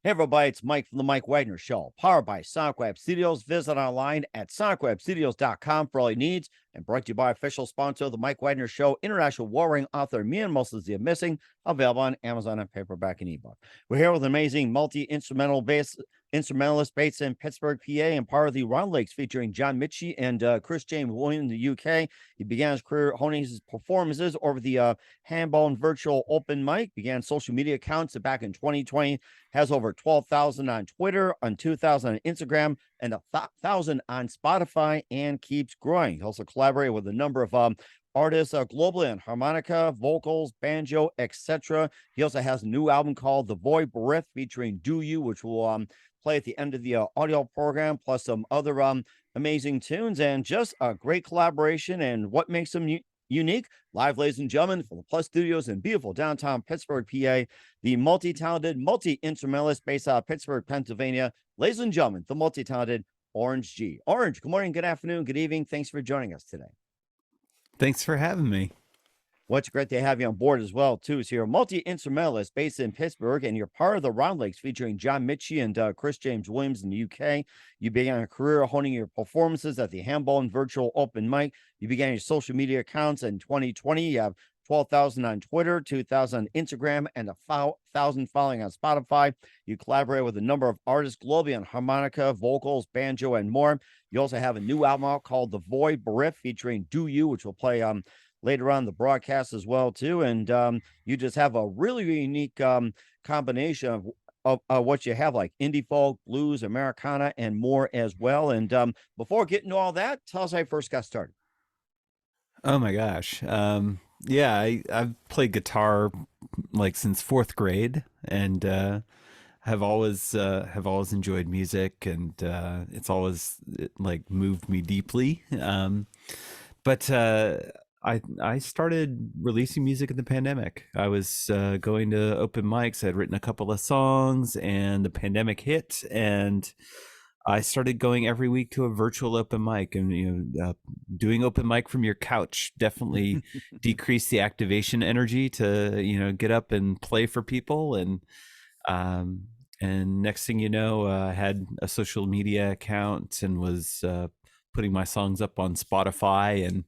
Hey everybody, it's Mike from the Mike Wagner Show, powered by Sonic Web Studios. Visit online at sonicwebstudios.com for all your needs, and brought to you by official sponsor of the Mike Wagner Show, international warring author Me and Mostly the Missing, available on Amazon and paperback and ebook. We're here with an amazing instrumentalist based in Pittsburgh, PA, and part of the Round Lakes, featuring John Mitchie and Chris James Williams in the UK. He began his career honing his performances over the handball and virtual open mic, began social media accounts back in 2020, has over 12,000 on Twitter, on 2,000 on Instagram, and 1,000 on Spotify, and keeps growing. He also collaborated with a number of artists globally on harmonica, vocals, banjo, etc. He also has a new album called The Void Bereft, featuring Do You, which will play at the end of the audio program, plus some other amazing tunes, and just a great collaboration. And what makes him unique? Live, ladies and gentlemen, from the Plus Studios in beautiful downtown Pittsburgh, PA, the multi-talented, multi-instrumentalist based out of Pittsburgh, Pennsylvania. Ladies and gentlemen, the multi-talented Orange G. Orange, good morning, good afternoon, good evening. Thanks for joining us today. Thanks for having me. Well, it's great to have you on board as well, too. So you're a multi-instrumentalist based in Pittsburgh, and you're part of the Round Lakes, featuring John Mitchie and Chris James Williams in the UK. You began a career honing your performances at the Handball and Virtual Open Mic. You began your social media accounts in 2020. You have 12,000 on Twitter, 2,000 on Instagram, and 1,000 following on Spotify. You collaborate with a number of artists globally on harmonica, vocals, banjo, and more. You also have a new album out called The Void Bereft, featuring Do You, which will play later on the broadcast as well too. And you just have a really unique combination of what you have, like indie folk, blues, Americana, and more as well. And before getting to all that, tell us how you first got started. Oh my gosh. Yeah, I've played guitar like since fourth grade, and have always enjoyed music, and like moved me deeply. But I started releasing music in the pandemic. I was going to open mics. I had written a couple of songs, and the pandemic hit, and I started going every week to a virtual open mic. And doing open mic from your couch definitely decreased the activation energy to get up and play for people. And next thing you know, I had a social media account and was putting my songs up on Spotify,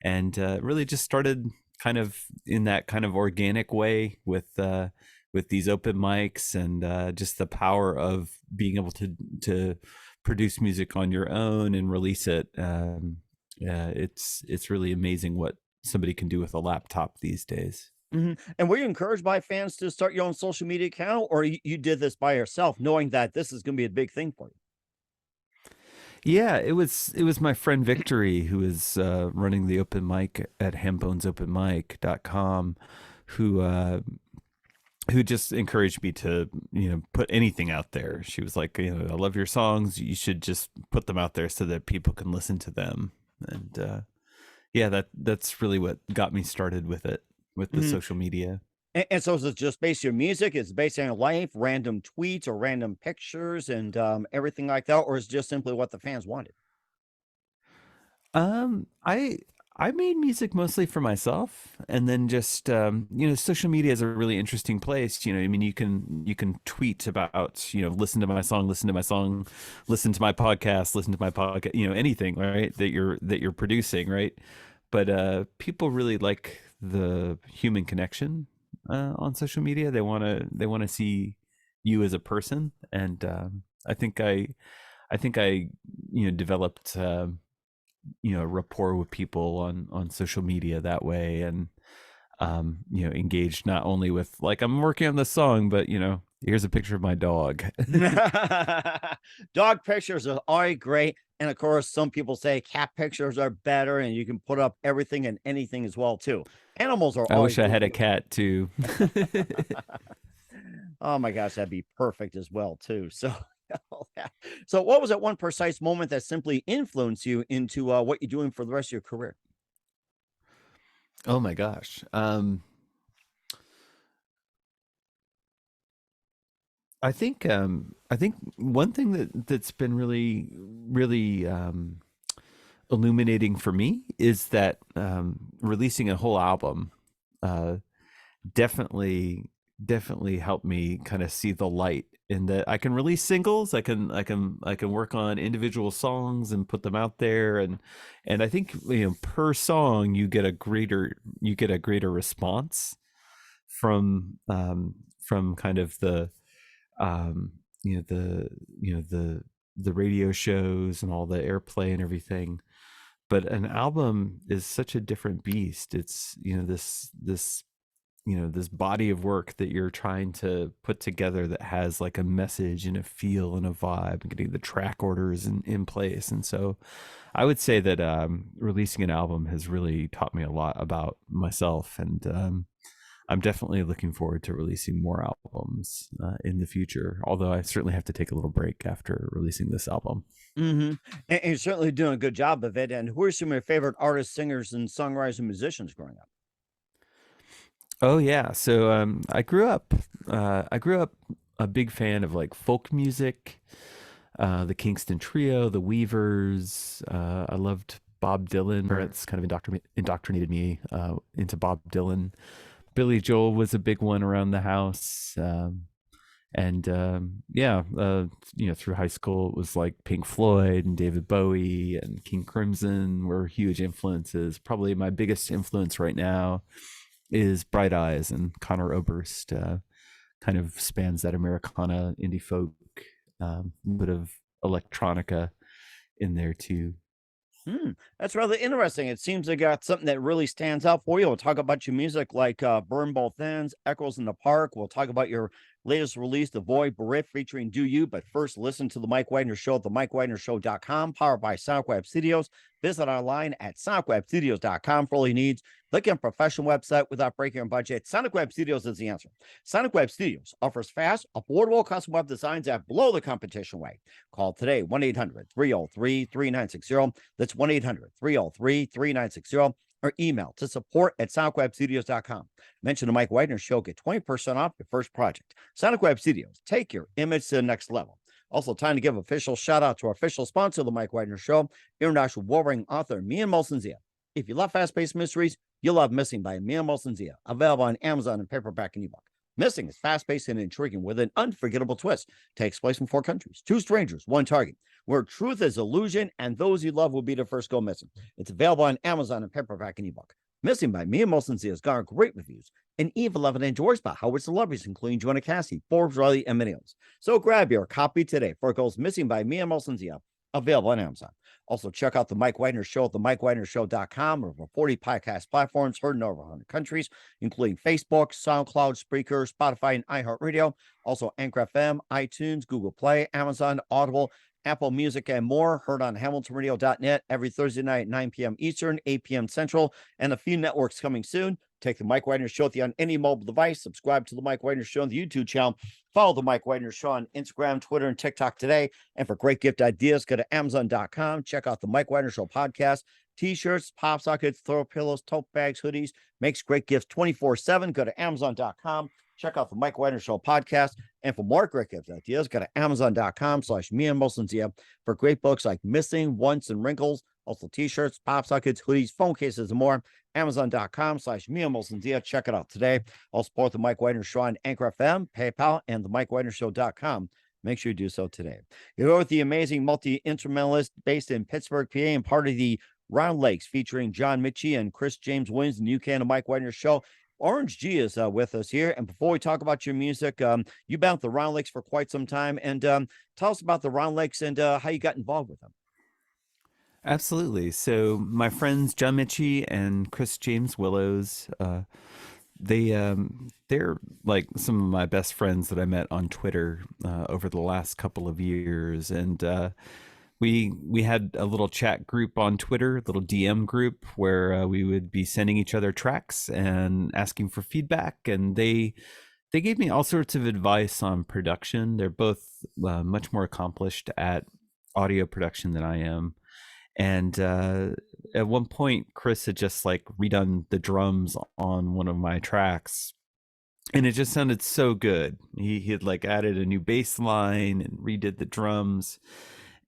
and really just started kind of in that kind of organic way with these open mics, and just the power of being able to produce music on your own and release it. It's really amazing what somebody can do with a laptop these days. And were you encouraged by fans to start your own social media account, or you did this by yourself, knowing that this is going to be a big thing for you? Yeah, it was my friend Victory, who is running the open mic at hambonesopenmic.com, who who just encouraged me to put anything out there. She was like, I love your songs, you should just put them out there so that people can listen to them. And yeah, that's really what got me started with it, with the Mhm. social media. And so is it just based on your music? Is it based on your life, random tweets or random pictures, and everything like that, or is it just simply what the fans wanted? I made music mostly for myself, and then just social media is a really interesting place. I mean, you can tweet about, listen to my song, listen to my song, listen to my podcast, listen to my podcast, anything, right, that you're producing, right? But people really like the human connection on social media. They want to see you as a person, and I think I developed rapport with people on social media that way, and engaged not only with, like, I'm working on this song, but here's a picture of my dog. Dog pictures are always great. And of course, some people say cat pictures are better, and you can put up everything and anything as well, too. Animals are I always wish I good had a too. cat too. Oh my gosh, that'd be perfect as well, too. So, all that. So what was that one precise moment that simply influenced you into what you're doing for the rest of your career? Oh my gosh. I think one thing that's been really illuminating for me is that releasing a whole album definitely definitely helped me kind of see the light in that I can release singles. I can work on individual songs and put them out there, and I think, per song you get a greater response from kind of um you know the the radio shows and all the airplay and everything. But an album is such a different beast. It's, this body of work that you're trying to put together that has like a message and a feel and a vibe, and getting the track orders in place. And so I would say that releasing an album has really taught me a lot about myself. And I'm definitely looking forward to releasing more albums in the future, although I certainly have to take a little break after releasing this album. Hmm. And you're certainly doing a good job of it. And who are some of your favorite artists, singers, and songwriters and musicians growing up? Oh yeah. So I grew up a big fan of like folk music, the Kingston Trio, the Weavers. I loved Bob Dylan. Parents kind of indoctrinated me into Bob Dylan. Billy Joel was a big one around the house. And yeah, through high school it was like Pink Floyd and David Bowie and King Crimson were huge influences. Probably my biggest influence right now is Bright Eyes, and Conor Oberst kind of spans that Americana, indie folk, a bit of electronica in there too. Hmm, that's rather interesting. It seems they got something that really stands out for you. We'll talk about your music like Burn Both Ends, Echoes in the Park. We'll talk about your latest release, The Void Bereft, featuring Do You. But first, listen to The Mike Wagner Show at themikewagnershow.com, powered by SoundWeb Studios. Visit online at sonicwebstudios.com for all your needs. Look at a professional website without breaking your budget. Sonic Web Studios is the answer. Sonic Web Studios offers fast, affordable custom web designs that blow the competition away. Call today, 1-800-303-3960. That's 1-800-303-3960. Or email to support@sonicwebstudios.com. Mention the Mike Wagner Show. Get 20% off your first project. Sonic Web Studios. Take your image to the next level. Also, time to give official shout out to our official sponsor of the Mike Wagner Show, international Wolverine author Mia Molson-Zia. If you love fast-paced mysteries, you'll love Missing by Mia Molson-Zia, available on Amazon in paperback and ebook. Missing is fast-paced and intriguing with an unforgettable twist. Takes place in 4 countries, 2 strangers, 1 target, where truth is illusion and those you love will be the first go missing. It's available on Amazon in paperback and ebook. Missing by Mia Molson-Zia has garnered great reviews, and Eve 11 enjoys by Howard celebrities, including Joanna Cassidy, Forbes, Riley, and many others. So grab your copy today for it goes Missing by Mia Molson-Zia, available on Amazon. Also, check out The Mike Wagner Show at themikewagnershow.com, over 40 podcast platforms heard in over 100 countries, including Facebook, SoundCloud, Spreaker, Spotify, and iHeartRadio. Also, Anchor FM, iTunes, Google Play, Amazon, Audible, Apple Music, and more. Heard on HamiltonRadio.net every Thursday night at 9 p.m. Eastern, 8 p.m. Central, and a few networks coming soon. Take the Mike Wagner Show on any mobile device. Subscribe to the Mike Wagner Show on the YouTube channel. Follow the Mike Wagner Show on Instagram, Twitter, and TikTok today. And for great gift ideas, go to Amazon.com. Check out the Mike Wagner Show podcast. T-shirts, pop sockets, throw pillows, tote bags, hoodies. Makes great gifts 24/7. Go to Amazon.com. Check out the Mike Wagner Show podcast. And for more great gift ideas, go to Amazon.com/Mia Molson-Zia for great books like Missing, Once, and Wrinkles. Also t-shirts, pop sockets, hoodies, phone cases, and more. Amazon.com/Mia Molson-Zia. Check it out today. I'll support the Mike Wagner Show on Anchor FM, PayPal, and the MikeWagnerShow.com. Make sure you do so today. You're with the amazing multi-instrumentalist based in Pittsburgh, PA, and part of the Round Lakes, featuring John Mitchie and Chris James Williams in the UK and the Mike Wagner Show. Orange G is with us here. And before we talk about your music, you've been at the Round Lakes for quite some time. And tell us about the Round Lakes and how you got involved with them. Absolutely. So my friends John Mitchie and Chris James Willows, they're like some of my best friends that I met on Twitter over the last couple of years, and we had a little chat group on Twitter, little DM group where we would be sending each other tracks and asking for feedback, and they gave me all sorts of advice on production. They're both much more accomplished at audio production than I am. And at one point, Chris had just like redone the drums on one of my tracks, and it just sounded so good. He had like added a new bass line and redid the drums,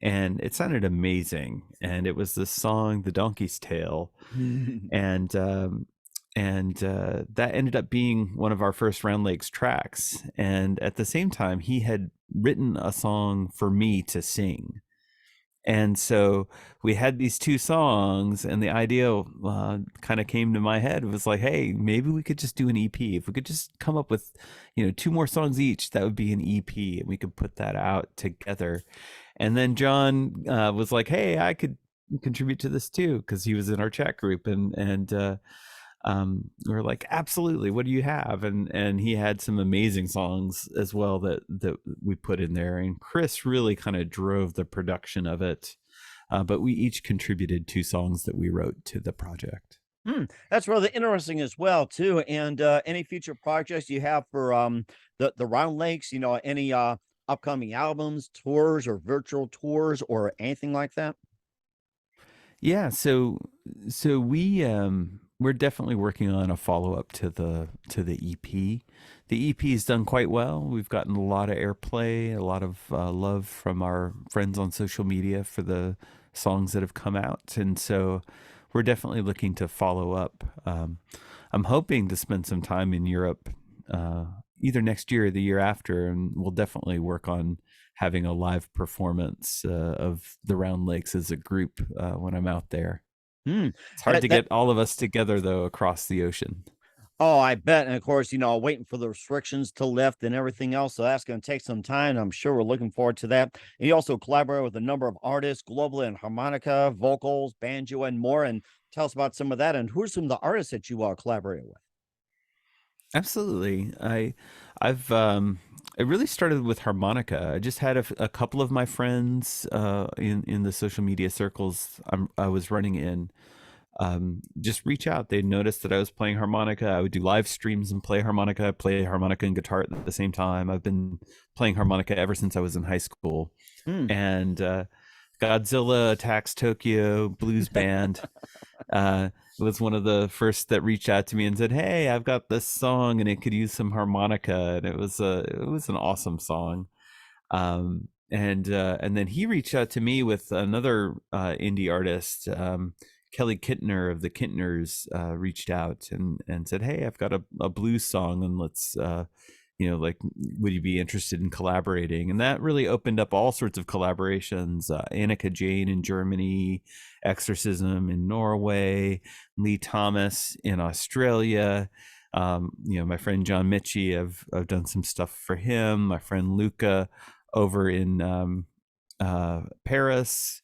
and it sounded amazing. And it was this song, "The Donkey's Tale," and and that ended up being one of our first Round Lakes tracks. And at the same time, he had written a song for me to sing. And so we had these two songs, and the idea kind of came to my head. It was like, hey, maybe we could just do an EP. If we could just come up with, two more songs each, that would be an EP, and we could put that out together. And then John was like, hey, I could contribute to this too, because he was in our chat group, and we were like, absolutely, what do you have? And he had some amazing songs as well that we put in there, and Chris really kind of drove the production of it, but we each contributed 2 songs that we wrote to the project. That's really interesting as well too. And any future projects you have for the Round Lakes, any upcoming albums, tours, or virtual tours, or anything like that? Yeah, so we're definitely working on a follow-up to the EP. The EP has done quite well. We've gotten a lot of airplay, a lot of love from our friends on social media for the songs that have come out, and so we're definitely looking to follow up. I'm hoping to spend some time in Europe, either next year or the year after, and we'll definitely work on having a live performance of the Round Lakes as a group when I'm out there. Hmm. It's hard to get all of us together though across the ocean. Oh, I bet. And of course, waiting for the restrictions to lift and everything else. So that's going to take some time. I'm sure we're looking forward to that. And you also collaborate with a number of artists globally in harmonica, vocals, banjo, and more. And tell us about some of that. And who are some of the artists that you collaborated with? Absolutely. I really started with harmonica. I just had a couple of my friends in the social media circles I was running in, just reach out. They noticed that I was playing harmonica. I would do live streams and play harmonica. I play harmonica and guitar at the same time. I've been playing harmonica ever since I was in high school. Hmm. And Godzilla Attacks Tokyo Blues Band was one of the first that reached out to me and said, "Hey, I've got this song and it could use some harmonica." And it was an awesome song. And then he reached out to me with another indie artist, Kelly Kittner of the Kittners, reached out and said, "Hey, I've got a blues song, and let's like, would you be interested in collaborating?" And that really opened up all sorts of collaborations. Annika Jane in Germany, Exorcism in Norway, Lee Thomas in Australia. My friend John Mitchie, I've done some stuff for him. My friend Luca over in Paris,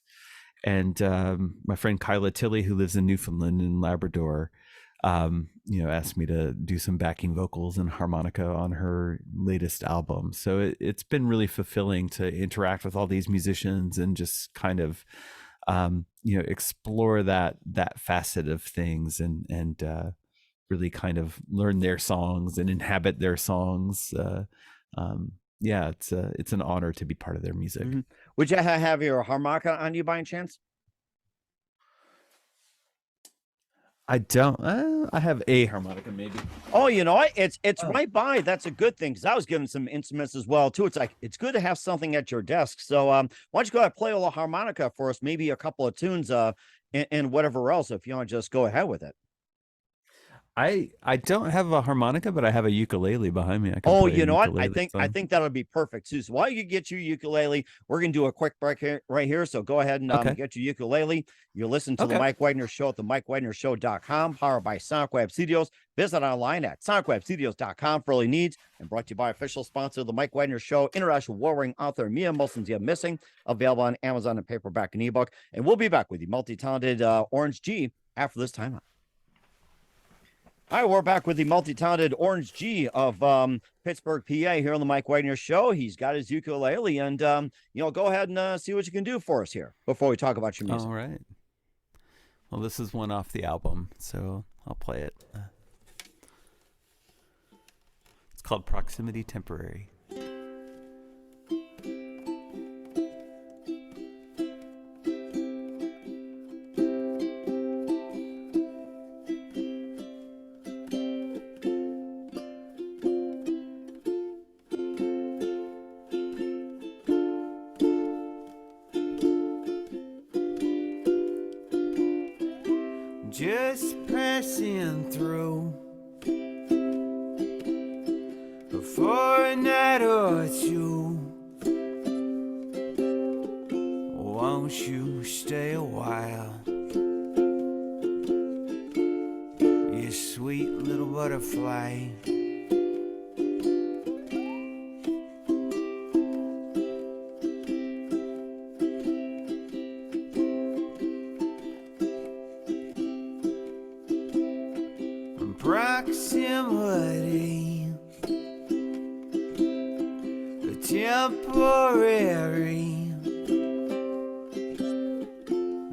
and my friend Kyla Tilley, who lives in Newfoundland and Labrador, asked me to do some backing vocals and harmonica on her latest album. So it's been really fulfilling to interact with all these musicians and just kind of explore that facet of things, and really kind of learn their songs and inhabit their songs. Yeah, it's an honor to be part of their music. Mm-hmm. Would you have your harmonica on you by any chance? I don't. I have a harmonica, maybe. Oh, it's right by. That's a good thing, because I was given some instruments as well too. It's like it's good to have something at your desk. So, why don't you go ahead and play a little harmonica for us? Maybe a couple of tunes, and whatever else, if you want to just go ahead with it. I don't have a harmonica, but I have a ukulele behind me. I can Oh, play you a know what? ukulele I song. think that'll be perfect too. So while you get your ukulele, we're gonna do a quick break here, right here. So go ahead and Okay. get your ukulele. You listen to the Okay. Mike Wagner Show at the MikeWagnerShow.com, powered by SonicWeb Studios. Visit online at SonicWebStudios.com for all your needs, and brought to you by official sponsor of the Mike Wagner Show, international warring author Mia Molson's Yet Missing, available on Amazon and paperback and ebook. And we'll be back with the multi-talented Orange G after this timeout. All right, we're back with the multi-talented Orange G of Pittsburgh, PA, here on the Mike Wagner Show. He's got his ukulele, and go ahead and see what you can do for us here before we talk about your music. All right. Well, this is one off the album, so I'll play it. It's called Proximity Temporary. Just pray passing through for a night or two. Won't you stay a while? You sweet little butterfly. Proximity, temporary,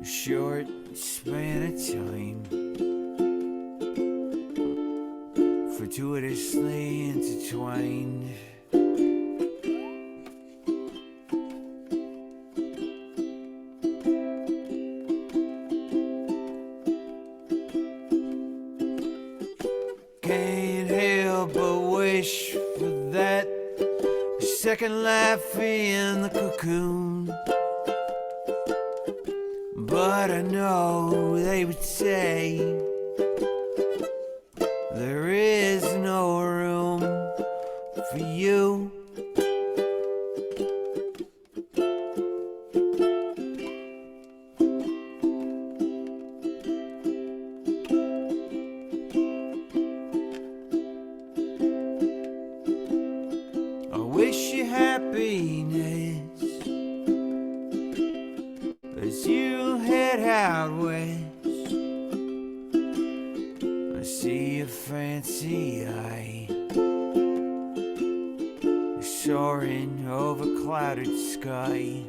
short span of time, fortuitously intertwined. Can't help but wish for that second life in the cocoon. But I know they would say there is no room for you. I wish you happiness as you head out west. I see a fancy eye soaring over clouded sky.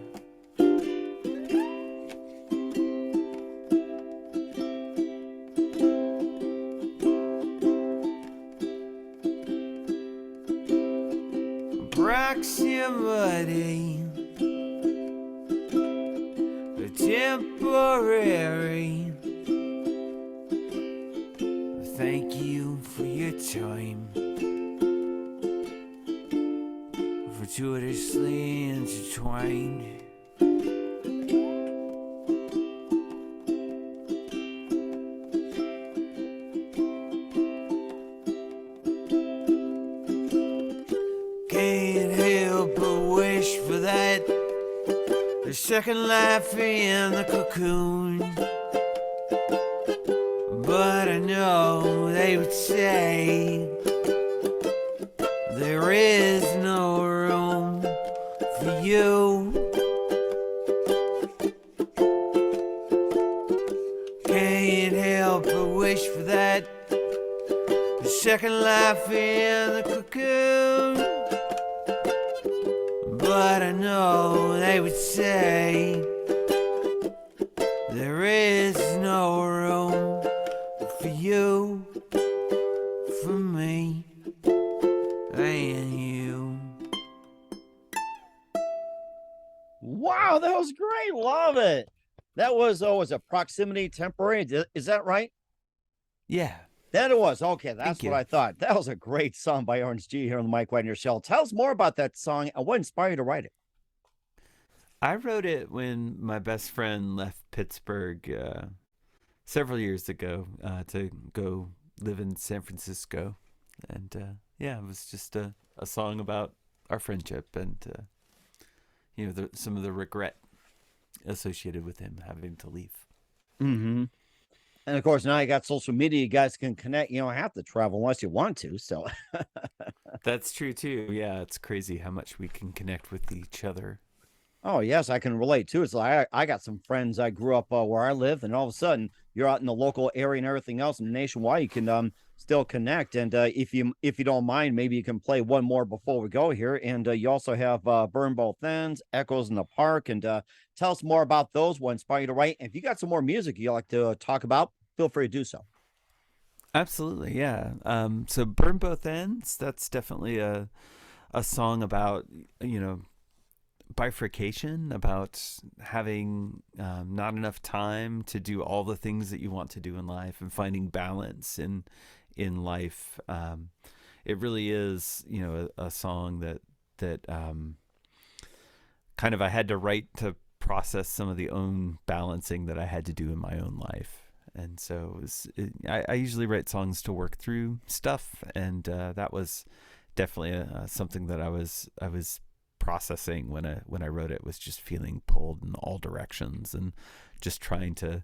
Proximity, temporary. Thank you for your time, fortuitously intertwined. Can't help but wish for that, the second life in the cocoon. But I know they would say there is no room for you. Can't help but wish for that, the second life in the cocoon. But I know they would say there is no room for you, for me, and you. Wow, that was great. Love it. That was a proximity temporary. Is that right? Yeah. That it was. Okay, that's Thank what you. I thought. That was a great song by Orange G here on the Mike Wagner Show. Tell us more about that song and what inspired you to write it. I wrote it when my best friend left Pittsburgh several years ago to go live in San Francisco. And yeah, it was just a song about our friendship and, some of the regret associated with him having to leave. Mm-hmm. And of course, now you got social media. You guys can connect. You don't have to travel unless you want to. So, That's true too. Yeah, it's crazy how much we can connect with each other. oh yes, I can relate too. It's like I got some friends. I grew up where I live, and all of a sudden you're out in the local area and everything else, and nationwide you can still connect. And if you don't mind, maybe you can play one more before we go here. And you also have Burn Both Ends, Echoes in the Park, and tell us more about those. What inspired you to write? And if you got some more music you like to talk about, feel free to do so. Absolutely, yeah. So Burn Both Ends, that's definitely a song about, bifurcation, about having not enough time to do all the things that you want to do in life and finding balance in life. It really is, a song that kind of I had to write to process some of the own balancing that I had to do in my own life. and so I usually write songs to work through stuff, and that was definitely something that I was processing when I wrote it, was just feeling pulled in all directions and just trying to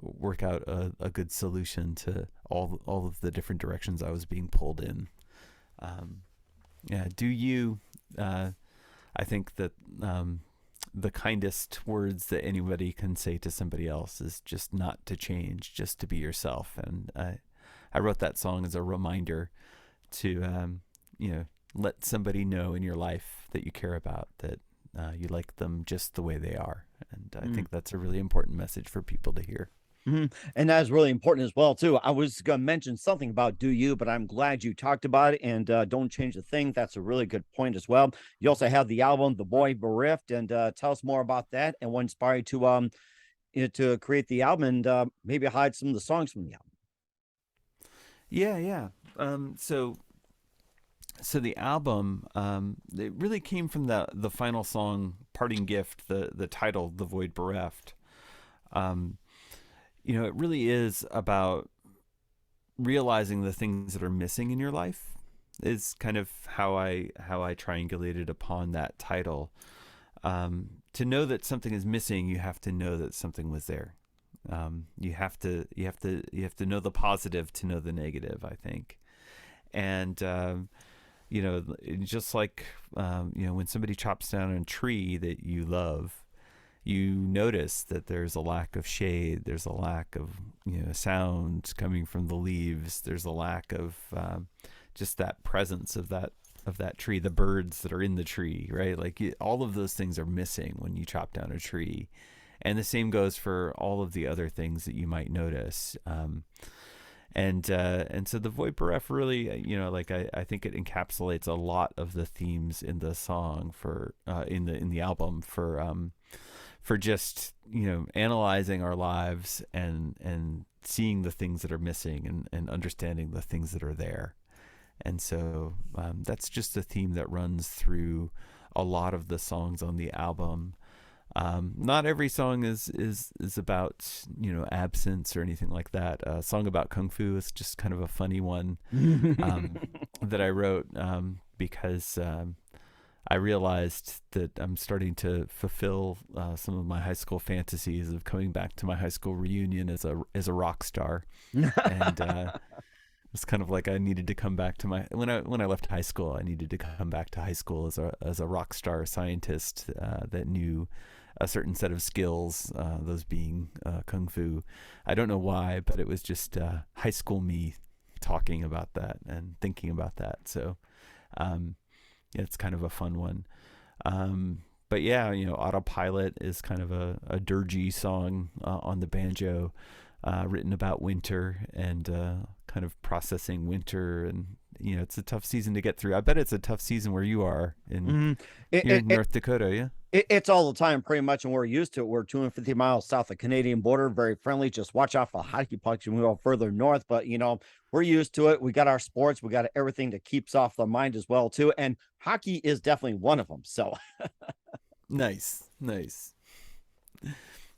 work out a good solution to all of the different directions I was being pulled in. Yeah, do you? I think that the kindest words that anybody can say to somebody else is just not to change, just to be yourself. And I wrote that song as a reminder to let somebody know in your life that you care about, that you like them just the way they are. And I think that's a really important message for people to hear. And that is really important as well too. I was going to mention something about "Do You," but I'm glad you talked about it, and "Don't Change a Thing." That's a really good point as well. You also have the album "The Void Bereft," and tell us more about that and what inspired you to create the album, and maybe hide some of the songs from the album. Yeah, yeah. So the album, it really came from the final song, "Parting Gift," the title, "The Void Bereft." Um, it really is about realizing the things that are missing in your life, is kind of how I triangulated upon that title. To know that something is missing, you have to know that something was there. You have to know the positive to know the negative, I think. And just like when somebody chops down a tree that you love, you notice that there's a lack of shade, there's a lack of sound coming from the leaves, there's a lack of just that presence of that tree, the birds that are in the tree, right? Like all of those things are missing when you chop down a tree. And the same goes for all of the other things that you might notice. And so the Void Bereft really, I think it encapsulates a lot of the themes in the song in the album for just analyzing our lives and seeing the things that are missing and understanding the things that are there. And so that's just a theme that runs through a lot of the songs on the album. Not every song is about absence or anything like that. A song about kung fu is just kind of a funny one that I wrote because I realized that I'm starting to fulfill some of my high school fantasies of coming back to my high school reunion as a rock star, and it's kind of like I needed to come back to when I left high school. I needed to come back to high school as a rock star scientist that knew a certain set of skills, those being kung fu. I don't know why, but it was just high school me talking about that and thinking about that. So it's kind of a fun one. But yeah, Autopilot is kind of a dirgy song on the banjo, written about winter and kind of processing winter. And it's a tough season to get through. I bet it's a tough season where you are you're in North Dakota, yeah? It's all the time, pretty much, and we're used to it. We're 250 miles south of the Canadian border, very friendly. Just watch out for hockey pucks when we go further north. But we're used to it. We got our sports, we got everything that keeps off the mind as well too. And hockey is definitely one of them. So Nice.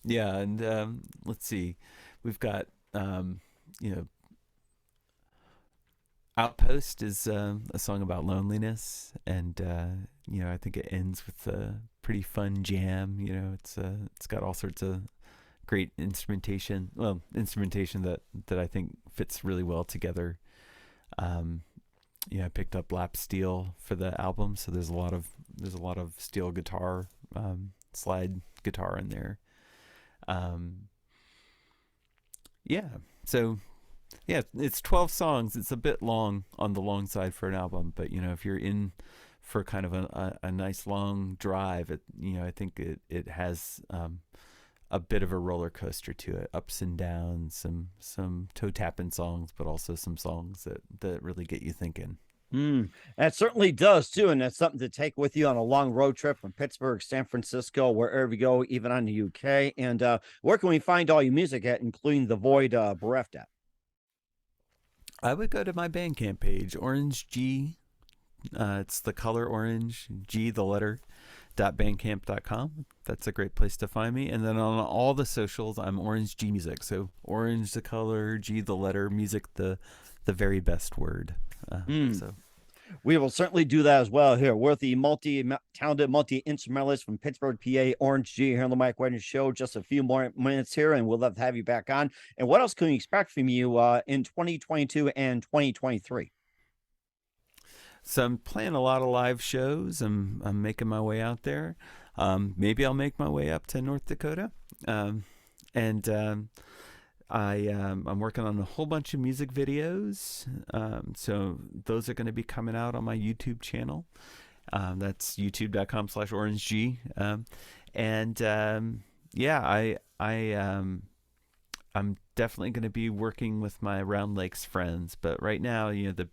Yeah, and let's see, we've got Outpost is a song about loneliness, and I think it ends with a pretty fun jam. It's got all sorts of great instrumentation. Well, instrumentation that I think fits really well together. I picked up lap steel for the album, so there's a lot of steel guitar, slide guitar in there. Yeah, so. Yeah, it's 12 songs. It's a bit long on the long side for an album, but if you're in for kind of a nice long drive, I think it has a bit of a roller coaster to it, ups and downs, some toe tapping songs, but also some songs that really get you thinking. That certainly does too, and that's something to take with you on a long road trip from Pittsburgh, San Francisco, wherever you go, even on the UK. And where can we find all your music at, including the Void Bereft app? I would go to my Bandcamp page, Orange G. It's the color orange, G the letter, .bandcamp.com. That's a great place to find me. And then on all the socials, I'm Orange G Music. So orange the color, G the letter, music the very best word. So we will certainly do that as well here. We're the talented multi-instrumentalist from Pittsburgh, PA, Orange G, here on the Mike Wagner Show. Just a few more minutes here, and we'll love to have you back on. And what else can we expect from you in 2022 and 2023? So I'm playing a lot of live shows. I'm making my way out there. Maybe I'll make my way up to North Dakota. I'm working on a whole bunch of music videos. So those are going to be coming out on my YouTube channel. That's youtube.com/orangeg. I'm definitely going to be working with my Round Lakes friends. But right now, the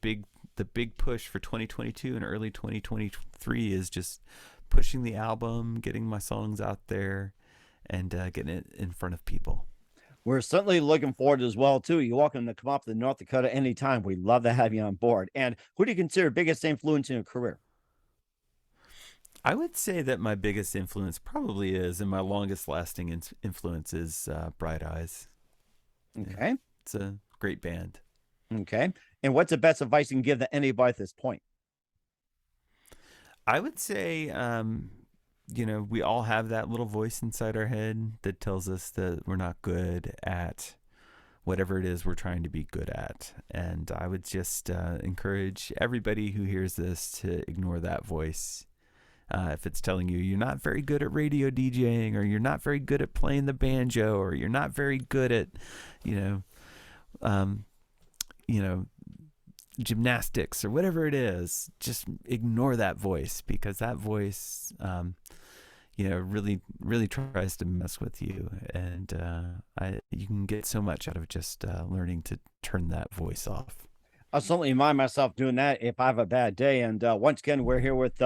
big push for 2022 and early 2023 is just pushing the album, getting my songs out there, and getting it in front of people. We're certainly looking forward as well, too. You're welcome to come up to North Dakota anytime. We'd love to have you on board. And who do you consider biggest influence in your career? I would say that my biggest influence probably is, and my longest lasting influence is Bright Eyes. Okay. Yeah, it's a great band. Okay. And what's the best advice you can give to anybody at this point? I would say, we all have that little voice inside our head that tells us that we're not good at whatever it is we're trying to be good at. And I would just encourage everybody who hears this to ignore that voice. If it's telling you you're not very good at radio DJing, or you're not very good at playing the banjo, or you're not very good at, gymnastics or whatever it is, just ignore that voice, because that voice, really, really tries to mess with you. And you can get so much out of just learning to turn that voice off. I'll certainly remind myself doing that if I have a bad day. And once again, we're here with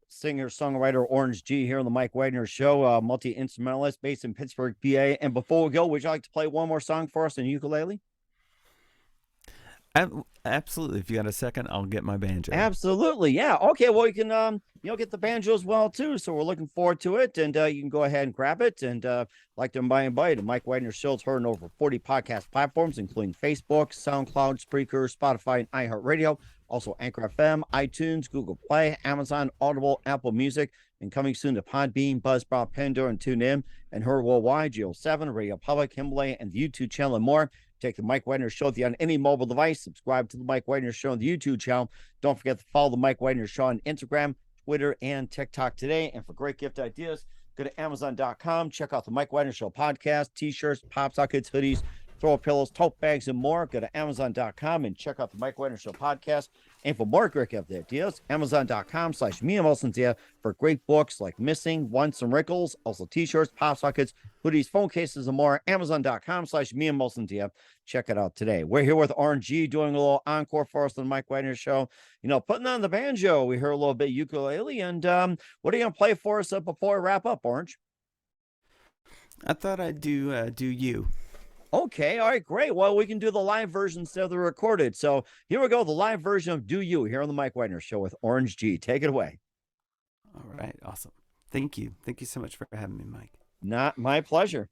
singer-songwriter Orange G here on the Mike Wagner Show, multi-instrumentalist based in Pittsburgh, PA. And before we go, would you like to play one more song for us on ukulele? Absolutely. If you got a second, I'll get my banjo. Absolutely. Yeah. Okay. Well, you can, get the banjo as well, too. So we're looking forward to it. And you can go ahead and grab it. And like to invite the Mike Wagner Show is heard on over 40 podcast platforms, including Facebook, SoundCloud, Spreaker, Spotify, and iHeartRadio. Also Anchor FM, iTunes, Google Play, Amazon, Audible, Apple Music, and coming soon to Podbean, Buzzsprout, Pandora, and TuneIn, and heard worldwide, Geo7, Radio Public, Himalaya, and the YouTube channel, and more. Take the Mike Wagner Show on any mobile device. Subscribe to the Mike Wagner Show on the YouTube channel. Don't forget to follow the Mike Wagner Show on Instagram, Twitter, and TikTok today. And for great gift ideas, go to Amazon.com. Check out the Mike Wagner Show podcast, t-shirts, pop sockets, hoodies, throw pillows, tote bags, and more. Go to Amazon.com and check out the Mike Wagner Show podcast. And for more great gift ideas, Amazon.com/MiaMelson for great books like Missing, Once, and Wrinkles. Also t-shirts, pop sockets, hoodies, phone cases, and more. Amazon.com/MiaMelson. Check it out today. We're here with Orange G doing a little encore for us on the Mike Wagner Show. Putting on the banjo. We heard a little bit ukulele. And what are you going to play for us before we wrap up, Orange? I thought I'd do You. Okay, all right, great. Well, we can do the live version instead of the recorded. So here we go, the live version of Do You here on the Mike Wagner Show with Orange G. Take it away. All right, awesome. Thank you. Thank you so much for having me, Mike. Not my pleasure.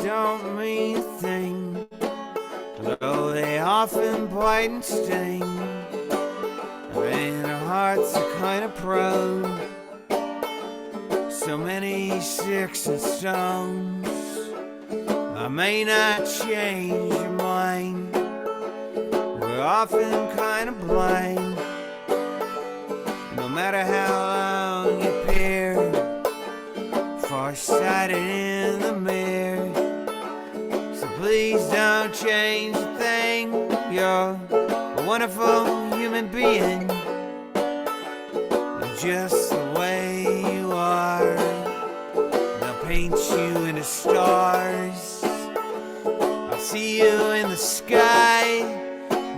Don't mean a thing, though they often bite and sting. And our hearts are kind of prone, so many sticks and stones. I may not change your mind, we're often kind of blind. No matter how long you peer, farsighted in the mirror. Please don't change a thing. You're a wonderful human being, just the way you are. They'll paint you into stars. I've see you in the sky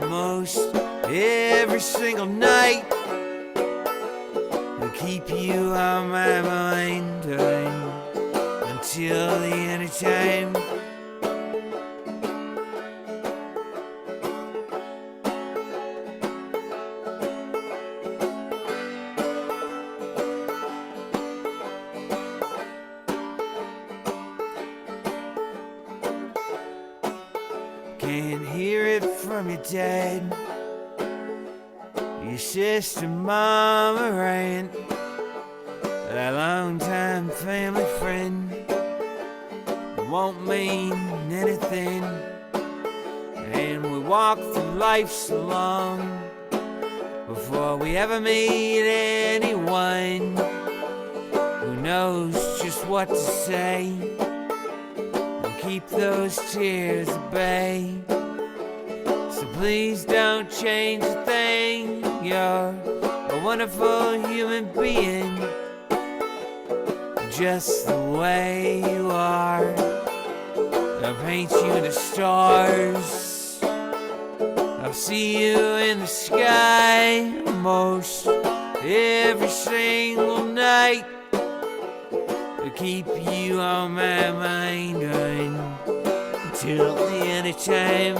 most every single night. I'll keep you on my mind until the end of time. Can't hear it from your dad, your sister, mama, and that long-time family friend. It won't mean anything, and we walk through life so long before we ever meet anyone who knows just what to say. Keep those tears at bay. So please don't change a thing. You're a wonderful human being, just the way you are. I'll paint you in the stars. I'll see you in the sky most every single night. To keep you on my mind until the end of time.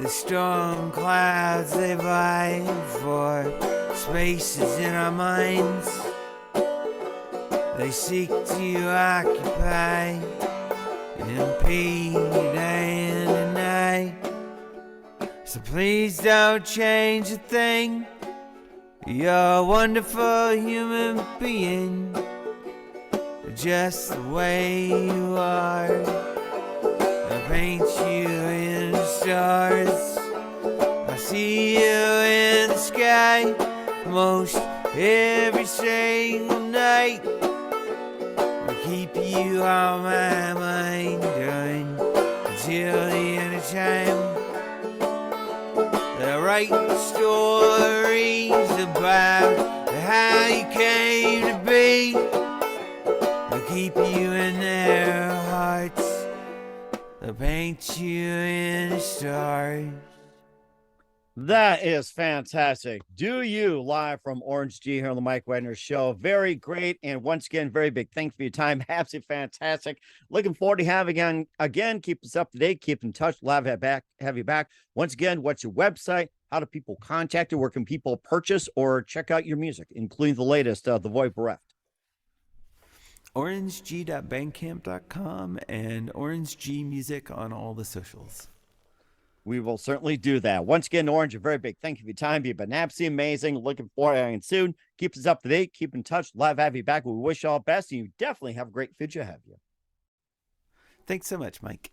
The storm clouds, they vie for spaces in our minds. They seek to occupy and impede day and night. So please don't change a thing. You're a wonderful human being, just the way you are. I paint you in the stars. I see you in the sky most every single night. I keep you on my mind until the end of time. I write stories about how you came to be. I keep you in their hearts. I paint you in the stars. That is fantastic. Do You, live from Orange G here on the Mike Wagner Show. Very great. And once again, very big thanks for your time. Absolutely fantastic. Looking forward to having again. Keep us up to date. Keep in touch. Love have you back. Once again, what's your website? How do people contact you? Where can people purchase or check out your music, including the latest, the Void Bereft? orangeg.bandcamp.com and Orange Music on all the socials. We will certainly do that. Once again, Orange, a very big thank you for your time. You've been absolutely amazing. Looking forward to having you soon. Keep us up to date. Keep in touch. Love have you back. We wish you all the best, and you definitely have a great future ahead of you. Thanks so much, Mike.